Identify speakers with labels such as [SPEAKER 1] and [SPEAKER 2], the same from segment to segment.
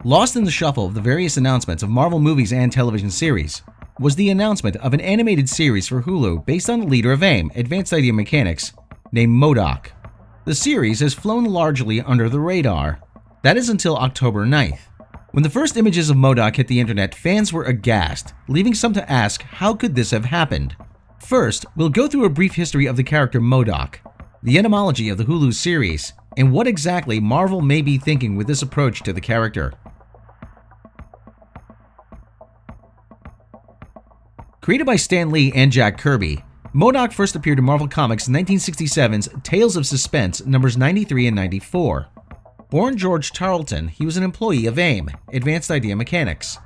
[SPEAKER 1] Lost in the shuffle of the various announcements of Marvel movies and television series was the announcement of an animated series for Hulu based on the leader of AIM, Advanced Idea Mechanics, named M.O.D.O.K. The series has flown largely under the radar. That is until October 9th. When the first images of M.O.D.O.K hit the internet, fans were aghast, leaving some to ask how could this have happened. First, we'll go through a brief history of the character M.O.D.O.K, the etymology of the Hulu series, and what exactly Marvel may be thinking with this approach to the character. Created by Stan Lee and Jack Kirby, M.O.D.O.K first appeared in Marvel Comics' 1967's Tales of Suspense numbers 93 and 94. Born George Tarleton, he was an employee of AIM, Advanced Idea Mechanics.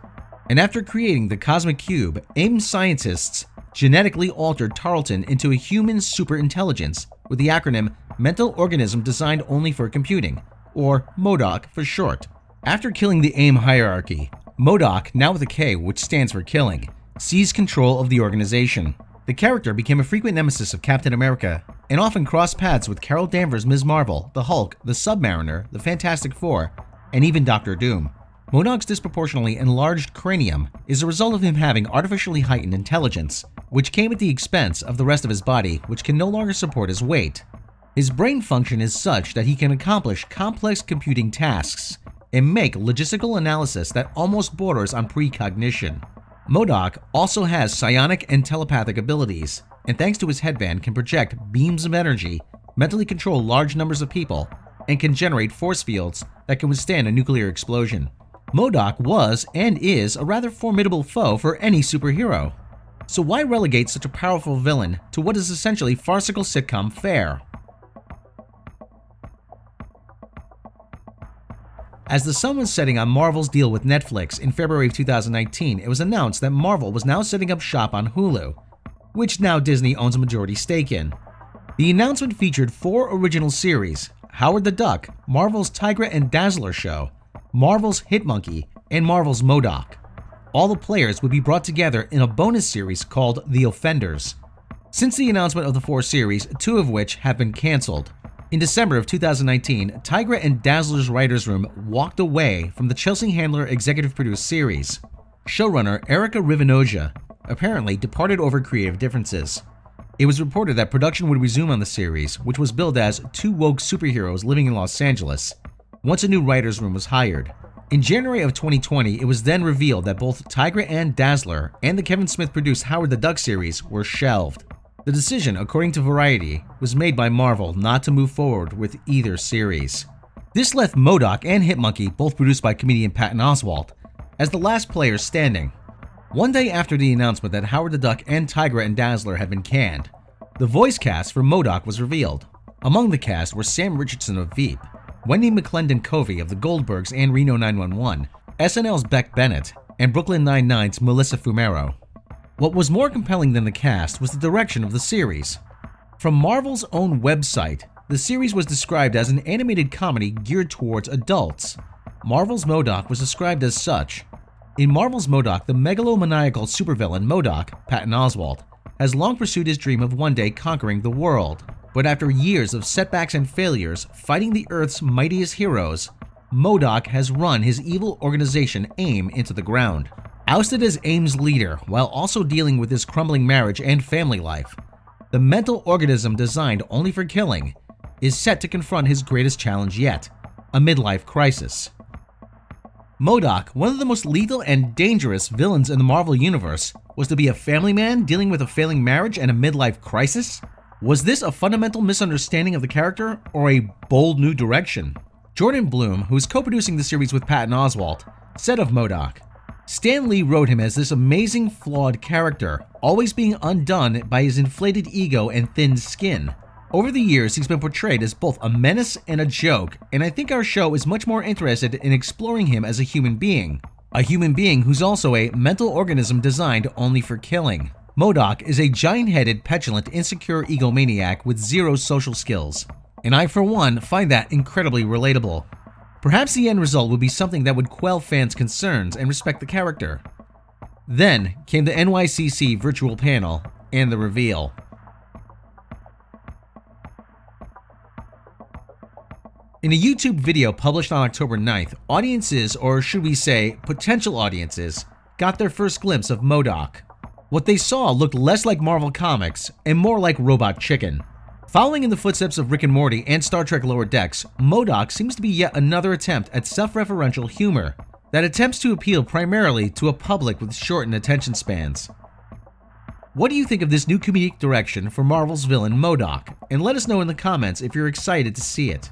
[SPEAKER 1] And after creating the Cosmic Cube, AIM scientists genetically altered Tarleton into a human superintelligence with the acronym Mental Organism Designed Only for Computing, or MODOK for short. After killing the AIM hierarchy, M.O.D.O.K, now with a K, which stands for killing, seized control of the organization. The character became a frequent nemesis of Captain America and often crossed paths with Carol Danvers' Ms. Marvel, the Hulk, the Submariner, the Fantastic Four, and even Doctor Doom. M.O.D.O.K's disproportionately enlarged cranium is a result of him having artificially heightened intelligence, which came at the expense of the rest of his body, which can no longer support his weight. His brain function is such that he can accomplish complex computing tasks and make logistical analysis that almost borders on precognition. M.O.D.O.K also has psionic and telepathic abilities, and thanks to his headband can project beams of energy, mentally control large numbers of people, and can generate force fields that can withstand a nuclear explosion. M.O.D.O.K was and is a rather formidable foe for any superhero. So why relegate such a powerful villain to what is essentially farcical sitcom fare? As the sun was setting on Marvel's deal with Netflix in February of 2019, it was announced that Marvel was now setting up shop on Hulu, which now Disney owns a majority stake in. The announcement featured 4 original series: Howard the Duck, Marvel's Tigra and Dazzler show, Marvel's Hitmonkey, and Marvel's M.O.D.O.K. All the players would be brought together in a bonus series called The Offenders. Since the announcement of the 4 series, 2 of which have been cancelled, in December of 2019, Tigra and Dazzler's writers' room walked away from the Chelsea Handler executive-produced series. Showrunner Erica Rivinoja apparently departed over creative differences. It was reported that production would resume on the series, which was billed as 2 woke superheroes living in Los Angeles, once a new writers' room was hired. In January of 2020, it was then revealed that both Tigra and Dazzler and the Kevin Smith-produced Howard the Duck series were shelved. The decision, according to Variety, was made by Marvel not to move forward with either series. This left M.O.D.O.K and Hitmonkey, both produced by comedian Patton Oswalt, as the last players standing. One day after the announcement that Howard the Duck and Tigra and Dazzler had been canned, the voice cast for M.O.D.O.K was revealed. Among the cast were Sam Richardson of Veep, Wendy McClendon-Covey of The Goldbergs and Reno 911, SNL's Beck Bennett, and Brooklyn Nine-Nine's Melissa Fumero. What was more compelling than the cast was the direction of the series. From Marvel's own website, the series was described as an animated comedy geared towards adults. Marvel's M.O.D.O.K was described as such. In Marvel's M.O.D.O.K, the megalomaniacal supervillain M.O.D.O.K, Patton Oswalt, has long pursued his dream of one day conquering the world. But after years of setbacks and failures fighting the Earth's mightiest heroes, M.O.D.O.K has run his evil organization AIM into the ground. Ousted as AIM's leader while also dealing with his crumbling marriage and family life, the mental organism designed only for killing is set to confront his greatest challenge yet, a midlife crisis. M.O.D.O.K, one of the most lethal and dangerous villains in the Marvel Universe, was to be a family man dealing with a failing marriage and a midlife crisis? Was this a fundamental misunderstanding of the character or a bold new direction? Jordan Blum, who is co-producing the series with Patton Oswalt, said of M.O.D.O.K, Stan Lee wrote him as this amazing, flawed character, always being undone by his inflated ego and thin skin. Over the years, he's been portrayed as both a menace and a joke, and I think our show is much more interested in exploring him as a human being who's also a mental organism designed only for killing. M.O.D.O.K is a giant-headed, petulant, insecure egomaniac with 0 social skills, and I, for one, find that incredibly relatable. Perhaps the end result would be something that would quell fans' concerns and respect the character. Then came the NYCC virtual panel and the reveal. In a YouTube video published on October 9th, audiences, or should we say potential audiences, got their first glimpse of M.O.D.O.K. What they saw looked less like Marvel Comics and more like Robot Chicken. Following in the footsteps of Rick and Morty and Star Trek Lower Decks, M.O.D.O.K. seems to be yet another attempt at self-referential humor that attempts to appeal primarily to a public with shortened attention spans. What do you think of this new comedic direction for Marvel's villain M.O.D.O.K? And let us know in the comments if you're excited to see it.